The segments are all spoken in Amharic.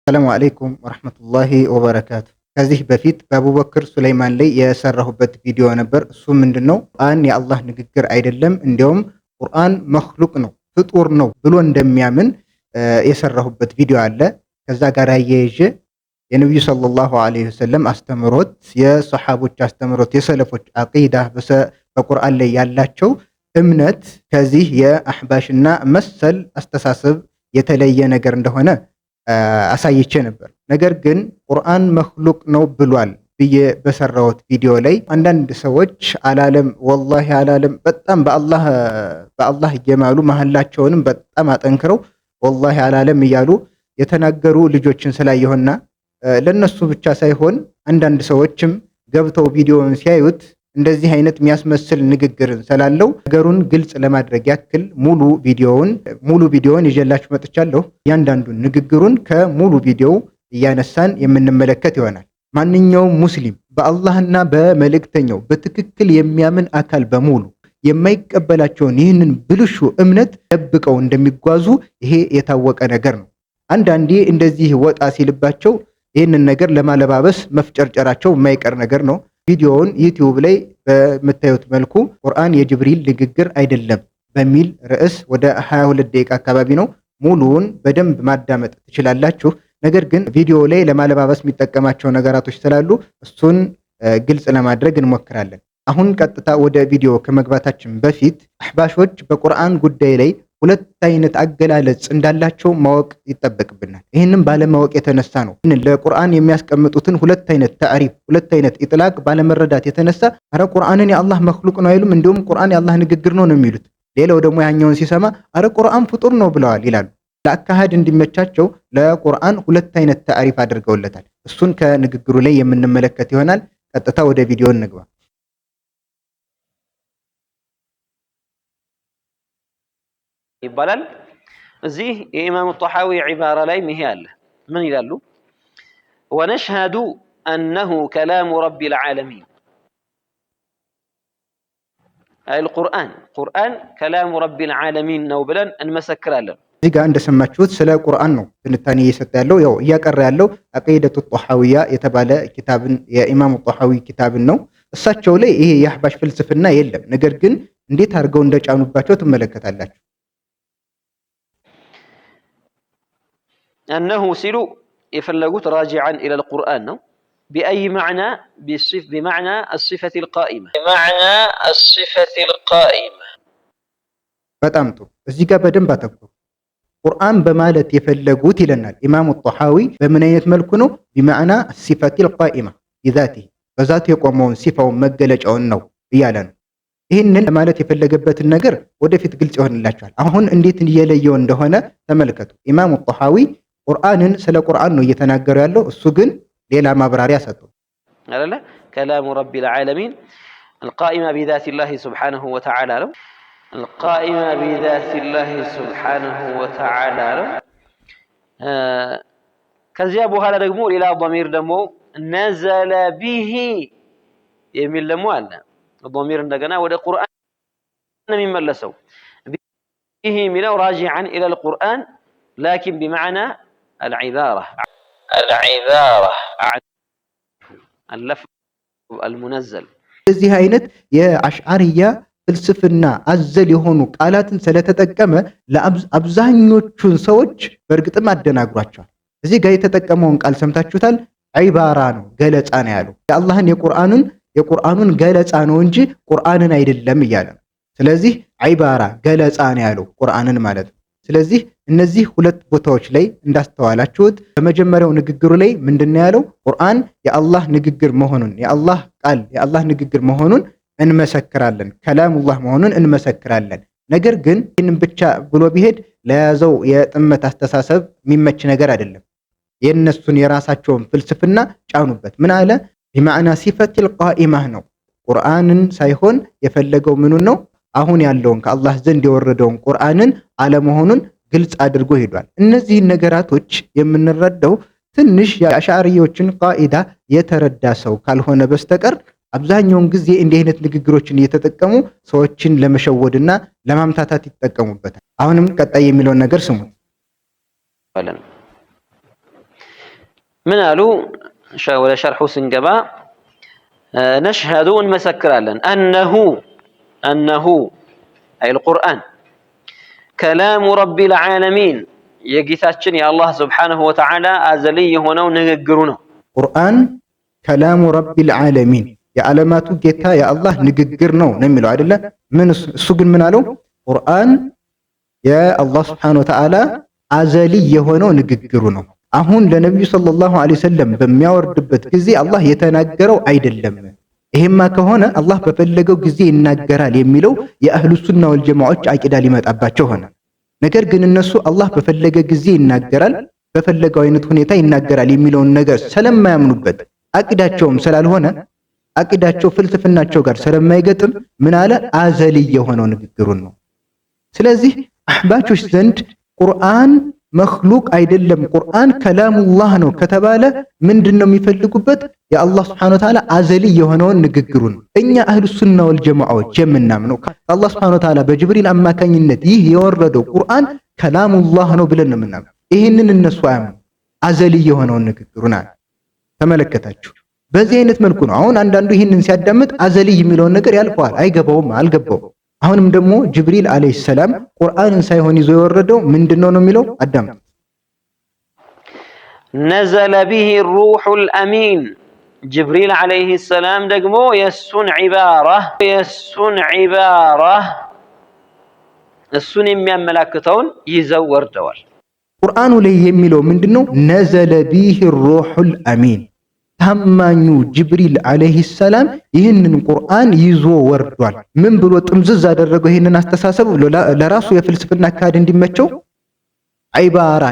ሰላሙ አለይኩም ወራህመቱላሂ ወበረካቱ። ከዚህ በፊት በአቡበክር ሱለይማን ላይ የሰራሁበት ቪዲዮ ነበር። እሱ ምንድነው ቁርአን የአላህ ንግግር አይደለም፣ እንዲያውም ቁርአን መክሉቅ ነው ፍጡር ነው ብሎ እንደሚያምን የሰራሁበት ቪዲዮ አለ። ከዛ ጋር አያይዤ የነብዩ ሰለላሁ ዐለይሂ ወሰለም አስተምሮት፣ የሰሃቦች አስተምሮት፣ የሰለፎች አቂዳ በቁርአን ላይ ያላቸው እምነት ከዚህ የአህባሽና መሰል አስተሳሰብ የተለየ ነገር እንደሆነ አሳይቼ ነበር። ነገር ግን ቁርአን መክሉቅ ነው ብሏል ብዬ በሰራሁት ቪዲዮ ላይ አንዳንድ ሰዎች አላለም፣ ወላሂ አላለም፣ በጣም በአላህ እየማሉ መሐላቸውንም በጣም አጠንክረው ወላሂ አላለም እያሉ የተናገሩ ልጆችን ስላየሁና ለነሱ ብቻ ሳይሆን አንዳንድ ሰዎችም ገብተው ቪዲዮውን ሲያዩት እንደዚህ አይነት የሚያስመስል ንግግርን ስላለው ነገሩን ግልጽ ለማድረግ ያክል ሙሉ ቪዲዮውን ይዤላችሁ መጥቻለሁ። እያንዳንዱን ንግግሩን ከሙሉ ቪዲዮው እያነሳን የምንመለከት ይሆናል። ማንኛውም ሙስሊም በአላህና በመልእክተኛው በትክክል የሚያምን አካል በሙሉ የማይቀበላቸውን ይህንን ብልሹ እምነት ደብቀው እንደሚጓዙ ይሄ የታወቀ ነገር ነው። አንዳንዴ እንደዚህ ወጣ ሲልባቸው ይህንን ነገር ለማለባበስ መፍጨርጨራቸው የማይቀር ነገር ነው። ቪዲዮውን ዩቲዩብ ላይ በምታዩት መልኩ ቁርአን የጅብሪል ንግግር አይደለም በሚል ርዕስ ወደ 22 ደቂቃ አካባቢ ነው። ሙሉውን በደንብ ማዳመጥ ትችላላችሁ። ነገር ግን ቪዲዮ ላይ ለማለባበስ የሚጠቀማቸው ነገራቶች ስላሉ እሱን ግልጽ ለማድረግ እንሞክራለን። አሁን ቀጥታ ወደ ቪዲዮ ከመግባታችን በፊት አህባሾች በቁርአን ጉዳይ ላይ ሁለት አይነት አገላለጽ እንዳላቸው ማወቅ ይጠበቅብናል። ይህንም ባለማወቅ የተነሳ ነው ለቁርአን የሚያስቀምጡትን ሁለት አይነት ታሪፍ፣ ሁለት አይነት ኢጥላቅ ባለመረዳት የተነሳ አረ ቁርአንን የአላህ መክሉቅ ነው አይሉም፣ እንዲሁም ቁርአን የአላህ ንግግር ነው የሚሉት። ሌላው ደግሞ ያኛውን ሲሰማ አረ ቁርአን ፍጡር ነው ብለዋል ይላሉ። ለአካሃድ እንዲመቻቸው ለቁርአን ሁለት አይነት ታሪፍ አድርገውለታል። እሱን ከንግግሩ ላይ የምንመለከት ይሆናል። ቀጥታ ወደ ቪዲዮ እንግባ። ይባላል እዚህ የኢማሙ ጣሐዊ ዒባራ ላይ ይሄ አለ። ምን ይላሉ? ወነሽሀዱ አነሁ ከላሙ ረቢል ዓለሚን አልቁርአን ከላሙ ረቢል ዓለሚን ነው ብለን እንመሰክራለን። እዚህ ጋር እንደሰማችሁት ስለ ቁርአን ነው ትንታኔ እየሰጠ ያለው። ያው እያቀረ ያለው አቂደቱ ጣሐዊያ የተባለ ኪታብን የኢማሙ ጣሐዊ ኪታብን ነው። እሳቸው ላይ ይሄ የአህባሽ ፍልስፍና የለም። ነገር ግን እንዴት አድርገው እንደጫኑባቸው ትመለከታላችሁ። أنه سلو يفلقوت راجعا إلى القرآن نو بأي معنى بمعنى الصفة القائمة በጣም ጥሩ። እዚህ ጋር በደንብ አተኩሩ። ቁርአን በማለት የፈለጉት ይለናል ኢማሙ ጣሐዊ በምን አይነት መልኩ ነው? بمعنى الصفة القائمة بذاته በዛቱ የቆመውን ሲፋውን መገለጫውን ነው እያለ ነው። ይህንን ለማለት የፈለገበትን ነገር ወደፊት ግልጽ ይሆንላችኋል። አሁን እንዴት እየለየው እንደሆነ ተመልከቱ። ኢማሙ ጣሐዊ ቁርአንን ስለ ቁርአን ነው እየተናገረ ያለው፣ እሱ ግን ሌላ ማብራሪያ ሰጠው አይደለ? ከላሙ ረቢል ዓለሚን القائمة بذات الله سبحانه وتعالى ነው። القائمة بذات الله سبحانه وتعالى ነው። ከዚያ በኋላ ደግሞ ሌላ ضمير ደግሞ نزل به የሚል ደግሞ አለ። ضمير እንደገና ወደ ቁርአን ነው የሚመለሰው። به የሚለው راجعا إلى القرآن لكن بمعنى العبارة عن اللفظ المنزل እዚህ አይነት የአሽዓሪያ ፍልስፍና አዘል የሆኑ ቃላትን ስለተጠቀመ ለአብዛኞቹን ሰዎች በእርግጥም አደናግሯቸዋል። እዚህ ጋር የተጠቀመውን ቃል ሰምታችሁታል። ዒባራ ነው፣ ገለጻ ነው ያለው። የአላህን የቁርአኑን ገለጻ ነው እንጂ ቁርአንን አይደለም እያለ ነው። ስለዚህ ዒባራ ገለጻ ነው ያለው ቁርአንን ማለት ነው። ስለዚህ እነዚህ ሁለት ቦታዎች ላይ እንዳስተዋላችሁት በመጀመሪያው ንግግሩ ላይ ምንድነው ያለው? ቁርአን የአላህ ንግግር መሆኑን የአላህ ንግግር መሆኑን እንመሰክራለን፣ ከላሙላህ መሆኑን እንመሰክራለን። ነገር ግን ይህንን ብቻ ብሎ ቢሄድ ለያዘው የጥመት አስተሳሰብ የሚመች ነገር አይደለም። የነሱን የራሳቸውን ፍልስፍና ጫኑበት። ምን አለ? بمعنى صفة القائمة ነው። ቁርአንን ሳይሆን የፈለገው ምኑን ነው? አሁን ያለውን ከአላህ ዘንድ የወረደውን ቁርአንን አለመሆኑን ግልጽ አድርጎ ሄዷል። እነዚህን ነገራቶች የምንረዳው ትንሽ የአሽዓሪዮችን ቃኢዳ የተረዳ ሰው ካልሆነ በስተቀር አብዛኛውን ጊዜ እንዲህ አይነት ንግግሮችን እየተጠቀሙ ሰዎችን ለመሸወድና ለማምታታት ይጠቀሙበታል። አሁንም ቀጣይ የሚለውን ነገር ስሙ። من قالوا ولا شرحوا سنجبا نشهد ونمسكرالا أنه أي القرآن كلام رب العالمين يجيثاتشن يا الله سبحانه وتعالى أزلي هنا ونقرونه قرآن كلام رب العالمين يا علامات جيتا يا الله نقرنو نملو عدلا من السوق من قالوا قرآن يا الله سبحانه وتعالى أزلي هنا نقرونه አሁን ለነብዩ ሰለላሁ ዐለይሂ ወሰለም በሚያወርድበት ጊዜ አላህ የተናገረው አይደለም። ይሄማ ከሆነ አላህ በፈለገው ጊዜ ይናገራል የሚለው የአህሉ ሱና ወል ጀማዓዎች አቂዳ ሊመጣባቸው ሆነ። ነገር ግን እነሱ አላህ በፈለገ ጊዜ ይናገራል፣ በፈለገው አይነት ሁኔታ ይናገራል የሚለውን ነገር ስለማያምኑበት አቂዳቸውም ስላልሆነ አቂዳቸው ፍልስፍናቸው ጋር ስለማይገጥም ምን አለ አዘሊ የሆነው ንግግሩን ነው። ስለዚህ አህባቾች ዘንድ ቁርአን መክሉቅ አይደለም ቁርአን ከላሙላህ ነው ከተባለ ምንድነው የሚፈልጉበት የአላህ Subhanahu Wa Ta'ala አዘሊ የሆነውን ንግግሩን እኛ አህሉ ሱና ወል ጀማዓዎች የምናምነው አላህ Subhanahu Wa Ta'ala በጅብሪል አማካኝነት ይህ የወረደው ቁርአን ከላሙላህ ነው ብለን ነው የምናምነው። ይሄንን እነሱ አያምኑ አዘሊ የሆነውን ንግግሩን ተመለከታችሁ። በዚህ አይነት መልኩ ነው አሁን አንዳንዱ ይሄንን ሲያዳምጥ አዘሊ የሚለውን ነገር ያልፈዋል፣ አይገባውም፣ አልገባውም። አሁንም ደግሞ ጅብሪል አለይሂ ሰላም ቁርአንን ሳይሆን ይዞ የወረደው ምንድነው ነው የሚለው አዳምጡ። ነዘለ ቢሂ ሩሑል አሚን ጅብሪል አለይሂ ሰላም ደግሞ የሱን ዒባራ እሱን የሚያመላክተውን ይዘው ወርደዋል። ቁርአኑ ላይ የሚለው ምንድነው? ነዘለ ቢሂ ሩሑል አሚን ታማኙ ጅብሪል አለይሂ ሰላም ይህንን ቁርአን ይዞ ወርዷል። ምን ብሎ ጥምዝዝ አደረገው? ይህንን አስተሳሰብ ለራሱ የፍልስፍና አካሄድ እንዲመቸው ዒባራ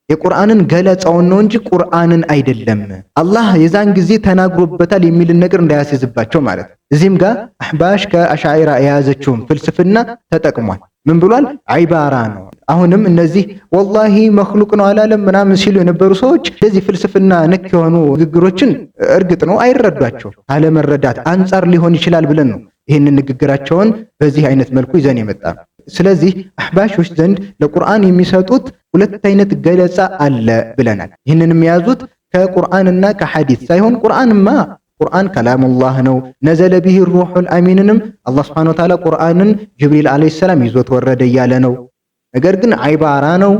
የቁርአንን ገለጻውን ነው እንጂ ቁርአንን አይደለም። አላህ የዛን ጊዜ ተናግሮበታል የሚልን ነገር እንዳያስይዝባቸው ማለት ነው። እዚህም ጋር አህባሽ ከአሻዒራ የያዘችውን ፍልስፍና ተጠቅሟል። ምን ብሏል? ዒባራ ነው። አሁንም እነዚህ ወላሂ መክሉቅ ነው አላለም ምናምን ሲሉ የነበሩ ሰዎች እንደዚህ ፍልስፍና ነክ የሆኑ ንግግሮችን እርግጥ ነው አይረዷቸው ካለመረዳት አንጻር ሊሆን ይችላል ብለን ነው ይህንን ንግግራቸውን በዚህ አይነት መልኩ ይዘን የመጣ። ስለዚህ አህባሾች ዘንድ ለቁርአን የሚሰጡት ሁለት አይነት ገለጻ አለ ብለናል። ይህንንም የያዙት ከቁርአንና ከሐዲስ ሳይሆን ቁርአን ከላሙላህ ነው። ነዘለ ቢሂ ሩሑል አሚንንም አላህ Subhanahu Wa Ta'ala ቁርአንን ጅብሪል አለይሂ ሰላም ይዞት ወረደ እያለ ነው። ነገር ግን ዒባራ ነው፣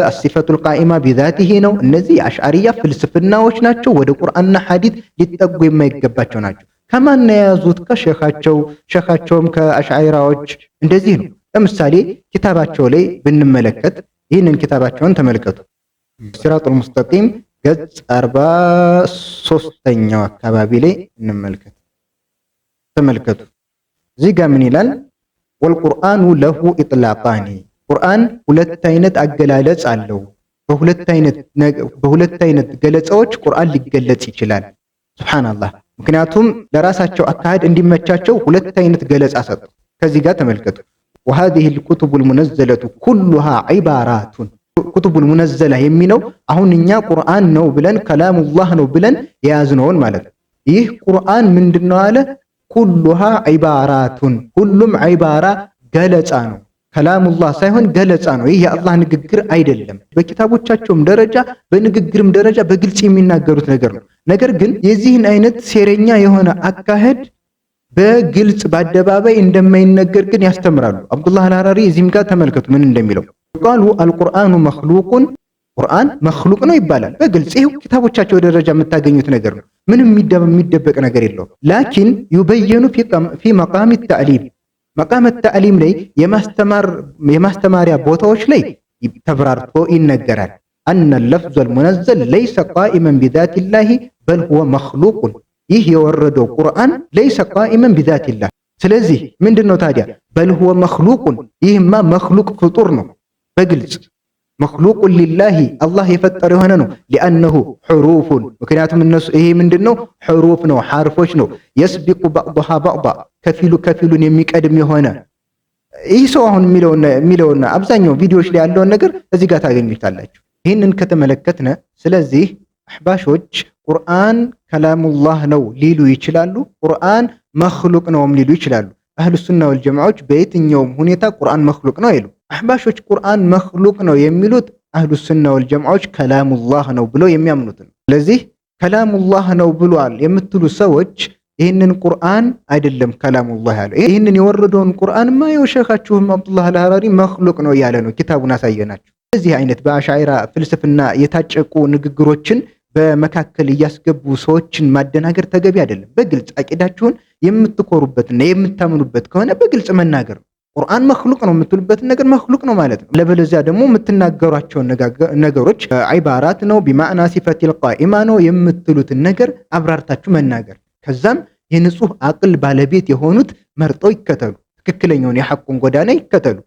አሲፈቱል ቃኢማ ቢዛቲሂ ነው። እነዚህ የአሽዓሪያ ፍልስፍናዎች ናቸው። ወደ ቁርአንና ሐዲስ ሊጠጉ የማይገባቸው ናቸው። ከማን የያዙት? ሸኻቸውም ከአሽዓሪያዎች እንደዚህ ነው። ለምሳሌ ኪታባቸው ላይ ብንመለከት ይህንን ኪታባቸውን ተመልከቱ። ሲራጡል ሙስተቂም ገጽ 43ኛው አካባቢ ላይ እንመልከት። ተመልከቱ። እዚህ ጋር ምን ይላል? ወልቁርአኑ ለሁ ኢጥላቃኒ ቁርአን ሁለት አይነት አገላለጽ አለው። በሁለት አይነት ገለጻዎች ቁርአን ሊገለጽ ይችላል። ሱብሃንአላህ። ምክንያቱም ለራሳቸው አካሄድ እንዲመቻቸው ሁለት አይነት ገለጻ ሰጡ። ከዚህ ጋር ተመልከቱ። وهذه الكتب المنزلة كلها عبارات ኩቱቡል ሙነዘላ የሚለው አሁን እኛ ቁርአን ነው ብለን ከላሙላህ ነው ብለን የያዝነውን ማለት ነው። ይህ ቁርአን ምንድነው አለ? ኩሉሃ ዒባራቱን ሁሉም ዒባራ ገለጻ ነው። ከላሙላህ ሳይሆን ገለጻ ነው። ይህ የአላህ ንግግር አይደለም። በኪታቦቻቸውም ደረጃ በንግግርም ደረጃ በግልጽ የሚናገሩት ነገር ነው። ነገር ግን የዚህን አይነት ሴረኛ የሆነ አካሄድ በግልጽ በአደባባይ እንደማይነገር ግን ያስተምራሉ። አብዱላህ አልሐራሪ እዚህም ጋር ተመልከቱ ምን እንደሚለው ቃሉ አልቁርአኑ መክሉቁን ቁርአን መክሉቅ ነው ይባላል በግልጽ። ይሄው ኪታቦቻቸው ደረጃ የምታገኙት ነገር ነው። ምንም የሚደበቅ ነገር የለውም። ላኪን ዩበየኑ ፊ መቃም ተዕሊም መቃም ተዕሊም ላይ የማስተማሪያ ቦታዎች ላይ ተብራርቶ ይነገራል። አነ ለፍዙ አልሙነዘል ለይሰ ቃኢመን ቢዛቲላሂ በል ሁወ መክሉቁን ይህ የወረደው ቁርአን ለይሰ ቃኢመን ቢዛቲላህ። ስለዚህ ምንድነው ታዲያ? በል ሁወ መክሉቁን ይህማ መክሉቅ ፍጡር ነው በግልጽ መክሉቁን ሊላሂ አላህ የፈጠረ የሆነ ነው። ሊአነሁ ሑሩፉን ምክንያቱም እነሱ ይሄ ምንድነው ሑሩፍ ነው ሐርፎች ነው። የስቢቁ ባዕዱሃ ባዕዳ ከፊሉን የሚቀድም የሆነ ይህ ሰው አሁን የሚለውና አብዛኛው ቪዲዮዎች ላይ ያለውን ነገር እዚህ ጋር ታገኙታላችሁ። ይህንን ከተመለከትነ ስለዚህ አህባሾች ቁርአን ከላሙላህ ነው ሊሉ ይችላሉ፣ ቁርአን መክሉቅ ነውም ሊሉ ይችላሉ። አህሉ ሱና ወል ጀማዓዎች በየትኛውም ሁኔታ ቁርአን መክሉቅ ነው አይሉ። አህባሾች ቁርአን መክሉቅ ነው የሚሉት አህሉ ሱና ወል ጀማዓዎች ከላሙላህ ነው ብለው የሚያምኑት ነው። ስለዚህ ከላሙላህ ነው ብሏል የምትሉ ሰዎች ይህንን ቁርአን አይደለም ከላሙላህ ያለው። ይህንን የወረደውን ቁርአንማ የሸኻችሁም አብዱላህ አልሐራሪ መክሉቅ ነው እያለ ነው። ኪታቡን አሳየናችሁ። እዚህ አይነት በአሻዒራ ፍልስፍና የታጨቁ ንግግሮችን በመካከል እያስገቡ ሰዎችን ማደናገር ተገቢ አይደለም። በግልጽ አቂዳችሁን የምትኮሩበትና የምታምኑበት ከሆነ በግልጽ መናገር ነው። ቁርአን መክሉቅ ነው የምትሉበትን ነገር መክሉቅ ነው ማለት ነው። ለበለዚያ ደግሞ የምትናገሯቸውን ነገሮች ዒባራት ነው ቢማዕና ሲፈቲል ቃኢማ ነው የምትሉትን ነገር አብራርታችሁ መናገር። ከዛም የንጹህ አቅል ባለቤት የሆኑት መርጠው ይከተሉ፣ ትክክለኛውን የሐቁን ጎዳና ይከተሉ።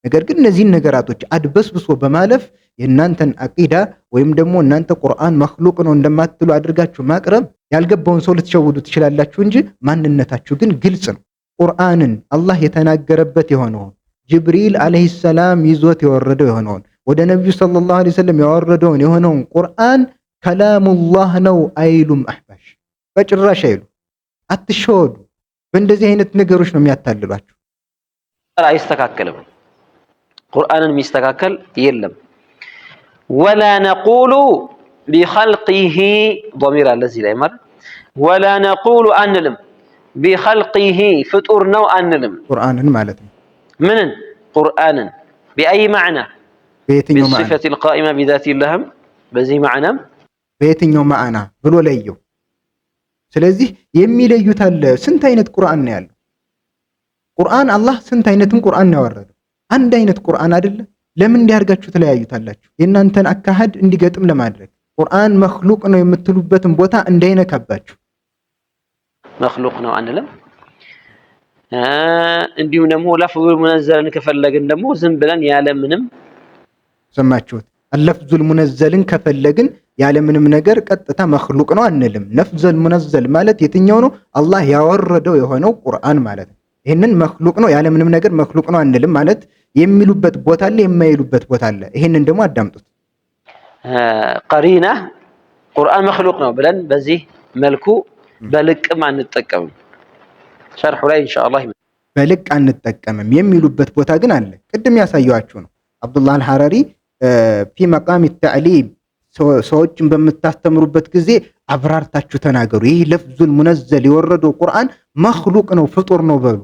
ነገር ግን እነዚህን ነገራቶች አድበስብሶ በማለፍ የእናንተን አቂዳ ወይም ደግሞ እናንተ ቁርአን መክሉቅ ነው እንደማትሉ አድርጋችሁ ማቅረብ ያልገባውን ሰው ልትሸውዱ ትችላላችሁ እንጂ ማንነታችሁ ግን ግልጽ ነው። ቁርአንን አላህ የተናገረበት የሆነውን ጅብሪል አለይሂ ሰላም ይዞት የወረደው የሆነውን ወደ ነብዩ ሰለላሁ ዐለይሂ ወሰለም ያወረደውን የሆነውን ቁርአን ከላሙላህ ነው አይሉም። አህባሽ በጭራሽ አይሉ። አትሸወዱ። በእንደዚህ አይነት ነገሮች ነው የሚያታልሏችሁ። አይስተካከልም። ቁርአንን የሚስተካከል የለም። ወላ ነቁሉ ቢኸልቂሂ ዶሚር አለ እዚህ ላይ ማለት ወላ ነቁሉ አንልም ቢኸልቂሂ ፍጡር ነው አንልም። ቁርአንን ማለት ነው። ምንን? ቁርአንን ቢአይ ማዕና? በየትኛው ማዕና? ቢሲፈቲል ቃኢማ ቢዛቲላህም በዚህ ማዕናም በየትኛው ማዕና ብሎ ለየው። ስለዚህ የሚለዩት አለ። ስንት አይነት ቁርአን ነው ያለው? ቁርአን አላህ ስንት አይነትም ቁርአን ነው ያወረደው። አንድ አይነት ቁርአን አይደለም። ለምን እንዲያርጋችሁ ተለያዩታላችሁ? የእናንተን አካሄድ እንዲገጥም ለማድረግ ቁርአን መክሉቅ ነው የምትሉበትን ቦታ እንዳይነካባችሁ። መክሉቅ ነው አንልም። እንዲሁም ደግሞ ለፍዙል ሙነዘልን ከፈለግን ደግሞ ዝም ብለን ያለ ምንም ሰማችሁት? ለፍዙል ሙነዘልን ከፈለግን ያለ ምንም ነገር ቀጥታ መክሉቅ ነው አንልም። ለፍዙል ሙነዘል ማለት የትኛው ነው? አላህ ያወረደው የሆነው ቁርአን ማለት ነው። ይሄንን መክሉቅ ነው ያለ ምንም ነገር መክሉቅ ነው አንልም ማለት የሚሉበት ቦታ አለ፣ የማይሉበት ቦታ አለ። ይሄንን ደግሞ አዳምጡት። ቀሪና ቁርአን መክሉቅ ነው ብለን በዚህ መልኩ በልቅም አንጠቀምም። ሸርሑ ላይ ኢንሻአላህ በልቅ አንጠቀምም የሚሉበት ቦታ ግን አለ። ቅድም ያሳየኋችሁ ነው። አብዱላህ አልሐራሪ ፊ መቃም ተዕሊም ሰዎችን በምታስተምሩበት ጊዜ አብራርታችሁ ተናገሩ። ይህ ለፍዙል ሙነዘል የወረደው ቁርአን መክሉቅ ነው ፍጡር ነው በሉ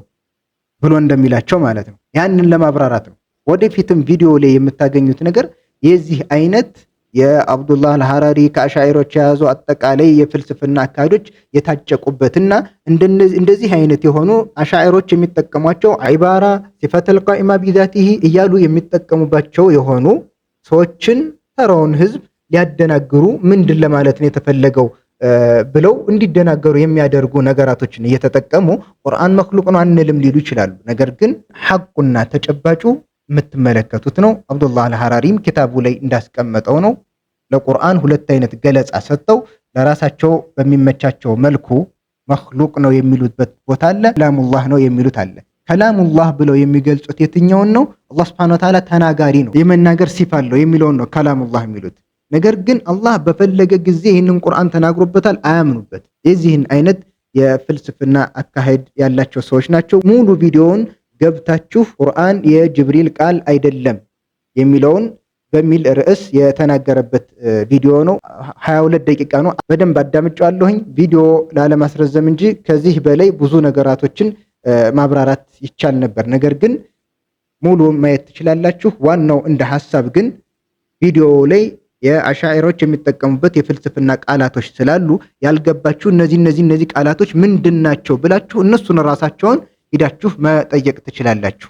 ብሎ እንደሚላቸው ማለት ነው። ያንን ለማብራራት ነው። ወደፊትም ቪዲዮ ላይ የምታገኙት ነገር የዚህ አይነት የአብዱላህ አልሐራሪ ከአሻዒሮች የያዙ አጠቃላይ የፍልስፍና አካሄዶች የታጨቁበትና እንደዚህ አይነት የሆኑ አሻዒሮች የሚጠቀሟቸው ዒባራ ሲፈተል ቃኢማ ቢዛቲሂ እያሉ የሚጠቀሙባቸው የሆኑ ሰዎችን ተራውን ህዝብ ሊያደናግሩ ምንድን ለማለት ነው የተፈለገው ብለው እንዲደናገሩ የሚያደርጉ ነገራቶችን እየተጠቀሙ ቁርአን መክሉቅ ነው አንልም ሊሉ ይችላሉ። ነገር ግን ሐቁና ተጨባጩ የምትመለከቱት ነው። አብዱላህ አልሐራሪም ኪታቡ ላይ እንዳስቀመጠው ነው። ለቁርአን ሁለት አይነት ገለጻ ሰጠው። ለራሳቸው በሚመቻቸው መልኩ መክሉቅ ነው የሚሉበት ቦታ አለ፣ ከላሙላህ ነው የሚሉት አለ። ከላሙላህ ብለው የሚገልጹት የትኛውን ነው? አላህ ሱብሓነሁ ወተዓላ ተናጋሪ ነው የመናገር ሲፋ አለው የሚለውን ነው ከላሙላህ የሚሉት። ነገር ግን አላህ በፈለገ ጊዜ ይህንን ቁርአን ተናግሮበታል አያምኑበት። የዚህን አይነት የፍልስፍና አካሄድ ያላቸው ሰዎች ናቸው። ሙሉ ቪዲዮውን ገብታችሁ ቁርአን የጅብሪል ቃል አይደለም የሚለውን በሚል ርዕስ የተናገረበት ቪዲዮ ነው። 22 ደቂቃ ነው። በደንብ አዳምጫለሁኝ ቪዲዮ ላለማስረዘም እንጂ ከዚህ በላይ ብዙ ነገራቶችን ማብራራት ይቻል ነበር። ነገር ግን ሙሉ ማየት ትችላላችሁ። ዋናው እንደ ሐሳብ ግን ቪዲዮ ላይ የአሻዒሮች የሚጠቀሙበት የፍልስፍና ቃላቶች ስላሉ ያልገባችሁ እነዚህ ቃላቶች ምንድናቸው ብላችሁ እነሱን ራሳቸውን ሂዳችሁ መጠየቅ ትችላላችሁ።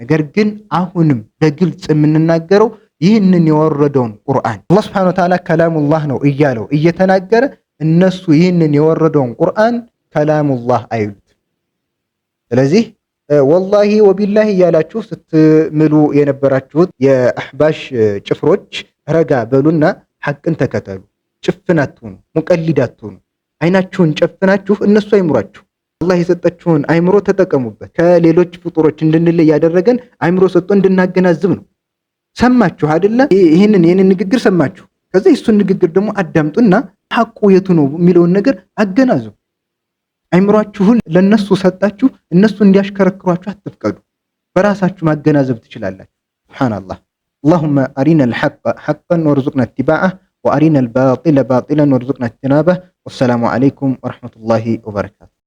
ነገር ግን አሁንም በግልጽ የምንናገረው ይህንን የወረደውን ቁርአን አላህ Subhanahu Wa Ta'ala ከላሙላህ ነው እያለው እየተናገረ እነሱ ይህንን የወረደውን ቁርአን ከላሙላህ አይሉት። ስለዚህ ወላሂ ወቢላሂ እያላችሁ ስትምሉ የነበራችሁት የአህባሽ ጭፍሮች ረጋ በሉና ሐቅን ተከተሉ። ጭፍን አትሁኑ፣ ሙቀሊድ አትሁኑ። አይናችሁን ጨፍናችሁ እነሱ አይምሯችሁ። አላህ የሰጠችውን አይምሮ ተጠቀሙበት። ከሌሎች ፍጡሮች እንድንለይ ያደረገን አይምሮ ሰጥቶ እንድናገናዝብ ነው። ሰማችሁ አይደለ? ይህንን የኔን ንግግር ሰማችሁ። ከዛ እሱን ንግግር ደግሞ አዳምጡና ሐቁ የቱ ነው የሚለውን ነገር አገናዝቡ። አይምሯችሁን ለነሱ ሰጣችሁ፣ እነሱ እንዲያሽከረክሯችሁ አትፍቀዱ። በራሳችሁ ማገናዘብ ትችላላችሁ። ሱብሃንአላህ። اللهم أرنا الحق حقا وارزقنا اتباعه وأرنا الباطل باطلا وارزقنا اجتنابه والسلام عليكم ورحمة الله وبركاته.